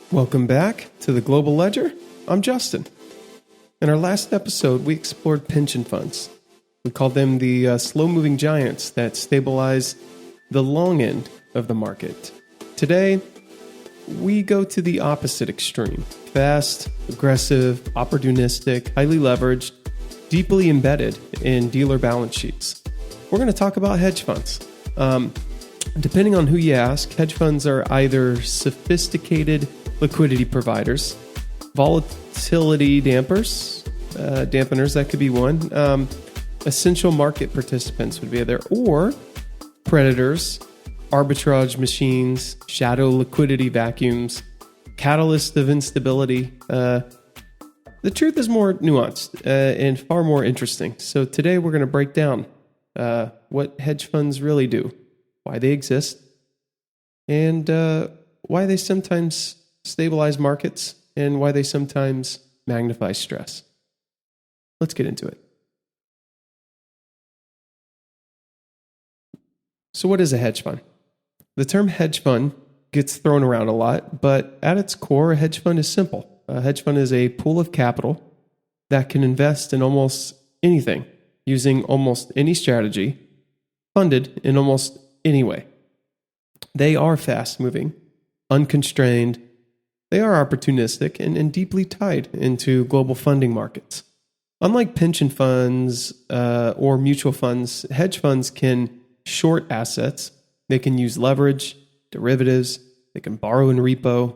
Welcome back to the Global Ledger. I'm Justin. In our last episode, we explored pension funds. We called them the slow-moving giants that stabilize the long end of the market. Today, we go to the opposite extreme. Fast, aggressive, opportunistic, highly leveraged, deeply embedded in dealer balance sheets. We're going to talk about hedge funds. Depending on who you ask, hedge funds are either sophisticated liquidity providers, volatility dampeners, that could be one, essential market participants would be there, or predators, arbitrage machines, shadow liquidity vacuums, catalyst of instability. The truth is more nuanced and far more interesting. So today we're going to break down what hedge funds really do, why they exist, and why they sometimes stabilize markets and why they sometimes magnify stress. Let's get into it. So what is a hedge fund? The term hedge fund gets thrown around a lot, but at its core, a hedge fund is simple. A hedge fund is a pool of capital that can invest in almost anything using almost any strategy, funded in almost any way. They are fast-moving, unconstrained, they are opportunistic, and deeply tied into global funding markets. Unlike pension funds or mutual funds, hedge funds can short assets. They can use leverage, derivatives, they can borrow in repo,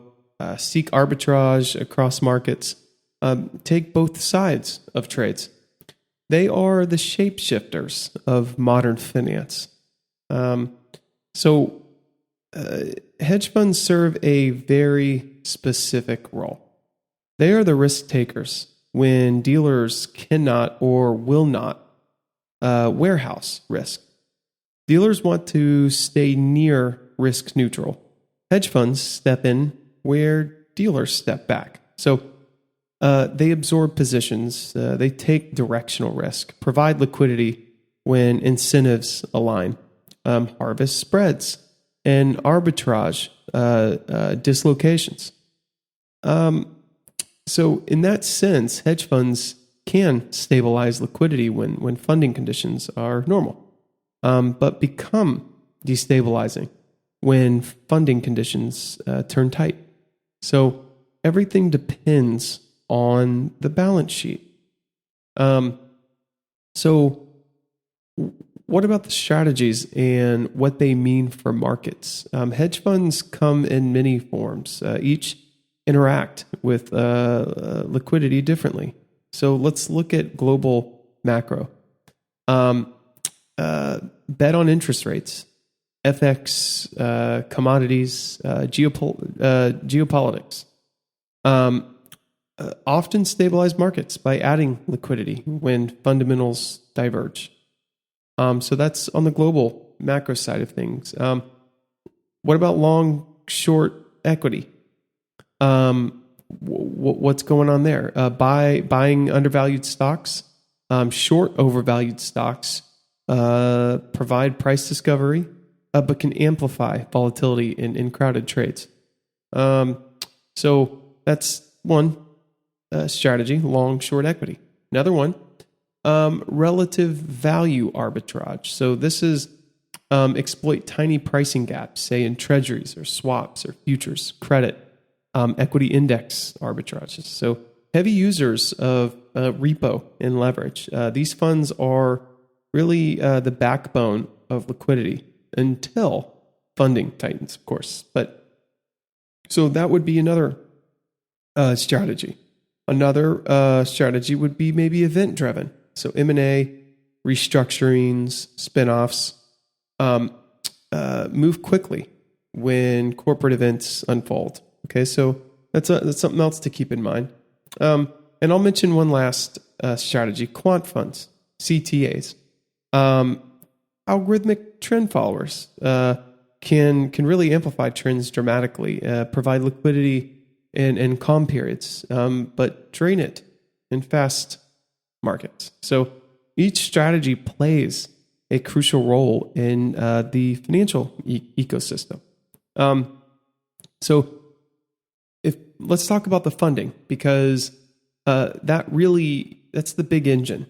seek arbitrage across markets, take both sides of trades. They are the shapeshifters of modern finance. Hedge funds serve a very specific role. They are the risk takers when dealers cannot or will not warehouse risk. Dealers want to stay near risk neutral. Hedge funds step in where dealers step back. So they absorb positions, they take directional risk, provide liquidity when incentives align, harvest spreads, and arbitrage dislocations. So in that sense, hedge funds can stabilize liquidity when funding conditions are normal, but become destabilizing when funding conditions turn tight. So everything depends on the balance sheet. So what about the strategies and what they mean for markets? Hedge funds come in many forms. Each interact with liquidity differently. So let's look at global macro. Bet on interest rates, FX, commodities, geopolitics. Often stabilize markets by adding liquidity when fundamentals diverge. So that's on the global macro side of things. What about long, short equity? What's going on there? Buying undervalued stocks, short overvalued stocks, provide price discovery, but can amplify volatility in crowded trades. So that's one strategy, long, short equity. Another one, relative value arbitrage. So this is exploit tiny pricing gaps, say in treasuries or swaps or futures, credit, equity index arbitrages. So heavy users of repo and leverage. These funds are really the backbone of liquidity until funding tightens, of course. But so that would be another strategy. Another strategy would be maybe event-driven. So M&A, restructurings, spinoffs, move quickly when corporate events unfold. Okay, so that's something else to keep in mind. And I'll mention one last strategy: quant funds, CTAs, algorithmic trend followers can really amplify trends dramatically, provide liquidity in calm periods, but drain it in fast markets. So each strategy plays a crucial role in the financial ecosystem. So if let's talk about the funding, because that's the big engine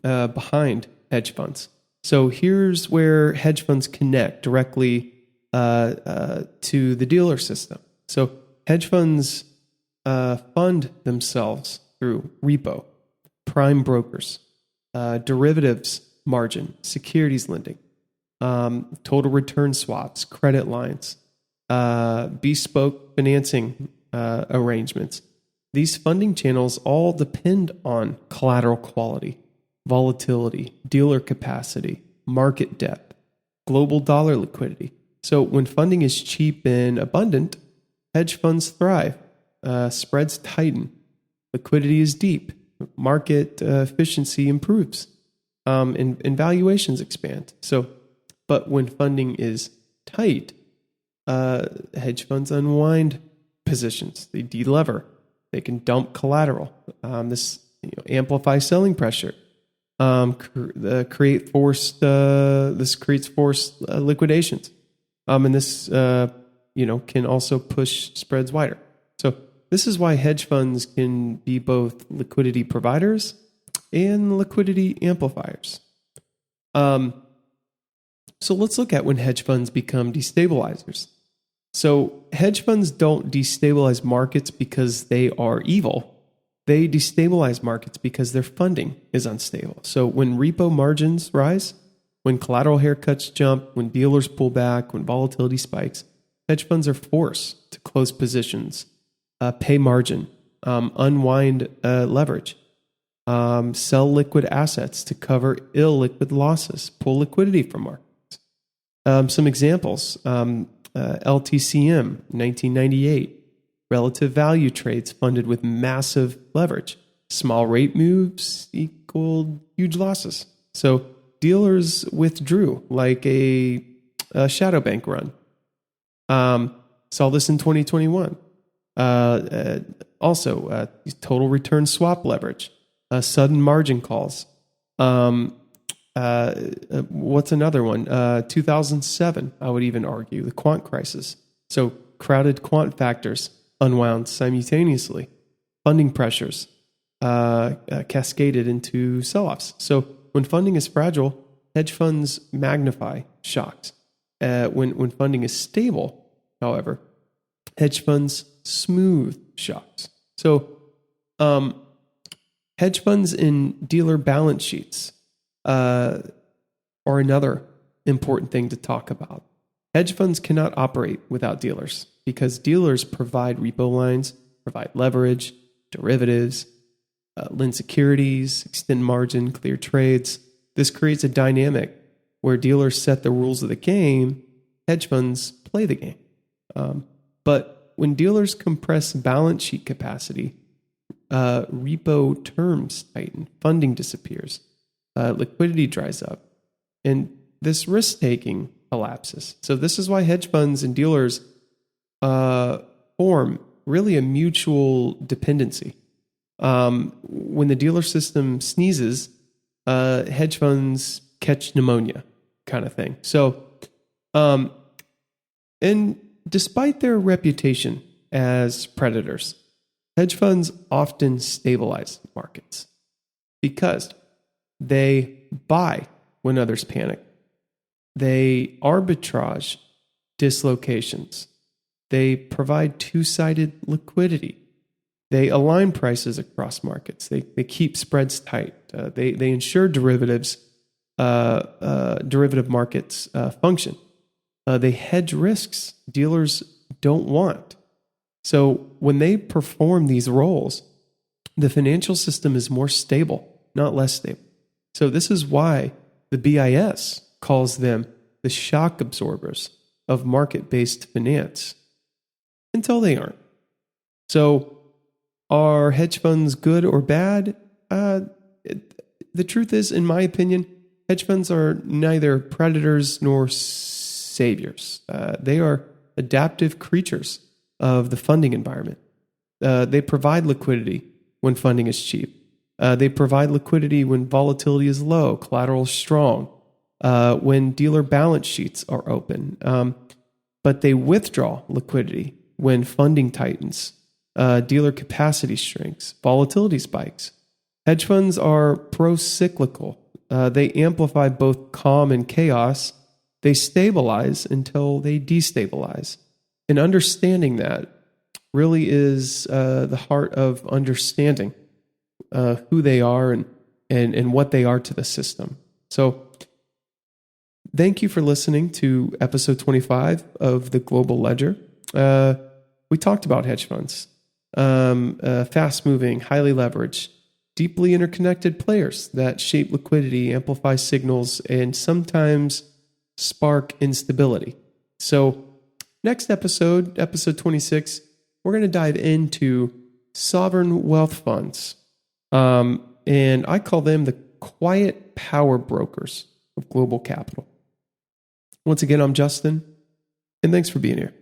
behind hedge funds. So here's where hedge funds connect directly to the dealer system. So hedge funds fund themselves through repo, prime brokers, derivatives margin, securities lending, total return swaps, credit lines, bespoke financing arrangements. These funding channels all depend on collateral quality, volatility, dealer capacity, market depth, global dollar liquidity. So when funding is cheap and abundant, hedge funds thrive, spreads tighten, liquidity is deep, market efficiency improves, and valuations expand. But when funding is tight, hedge funds unwind positions, they delever, they can dump collateral. This amplify selling pressure. Creates forced liquidations, and this can also push spreads wider. So this is why hedge funds can be both liquidity providers and liquidity amplifiers. So let's look at when hedge funds become destabilizers. So hedge funds don't destabilize markets because they are evil. They destabilize markets because their funding is unstable. So when repo margins rise, when collateral haircuts jump, when dealers pull back, when volatility spikes, hedge funds are forced to close positions, pay margin, unwind leverage, sell liquid assets to cover illiquid losses, pull liquidity from markets. Some examples, LTCM, 1998. Relative value trades funded with massive leverage. Small rate moves equaled huge losses. So dealers withdrew like a shadow bank run. Saw this in 2021. Also, total return swap leverage, sudden margin calls. What's another one? 2007, I would even argue, the quant crisis. So crowded quant factors unwound simultaneously. Funding pressures cascaded into sell-offs. So when funding is fragile, hedge funds magnify shocks. When funding is stable, however, hedge funds smooth shocks. So hedge funds and dealer balance sheets are another important thing to talk about. Hedge funds cannot operate without dealers because dealers provide repo lines, provide leverage, derivatives, lend securities, extend margin, clear trades. This creates a dynamic where dealers set the rules of the game, hedge funds play the game. But when dealers compress balance sheet capacity, repo terms tighten, funding disappears, liquidity dries up, and this risk-taking collapses. So this is why hedge funds and dealers form really a mutual dependency. When the dealer system sneezes, hedge funds catch pneumonia, kind of thing. So, and despite their reputation as predators, hedge funds often stabilize markets because they buy when others panic. They arbitrage dislocations. They provide two-sided liquidity. They align prices across markets. They keep spreads tight. They ensure derivative markets function. They hedge risks dealers don't want. So when they perform these roles, the financial system is more stable, not less stable. So this is why the BIS calls them the shock absorbers of market-based finance, until they aren't. So are hedge funds good or bad? The truth is, in my opinion, hedge funds are neither predators nor saviors. They are adaptive creatures of the funding environment. They provide liquidity when funding is cheap. They provide liquidity when volatility is low, collateral is strong, when dealer balance sheets are open. But they withdraw liquidity when funding tightens dealer capacity shrinks, volatility spikes. Hedge funds are pro-cyclical. They amplify both calm and chaos. They stabilize until they destabilize. And understanding that really is the heart of understanding who they are and what they are to the system. So thank you for listening to episode 25 of the Global Ledger. We talked about hedge funds, fast-moving, highly leveraged, deeply interconnected players that shape liquidity, amplify signals, and sometimes spark instability. So next episode, episode 26, we're going to dive into sovereign wealth funds. And I call them the quiet power brokers of global capital. Once again, I'm Justin, and thanks for being here.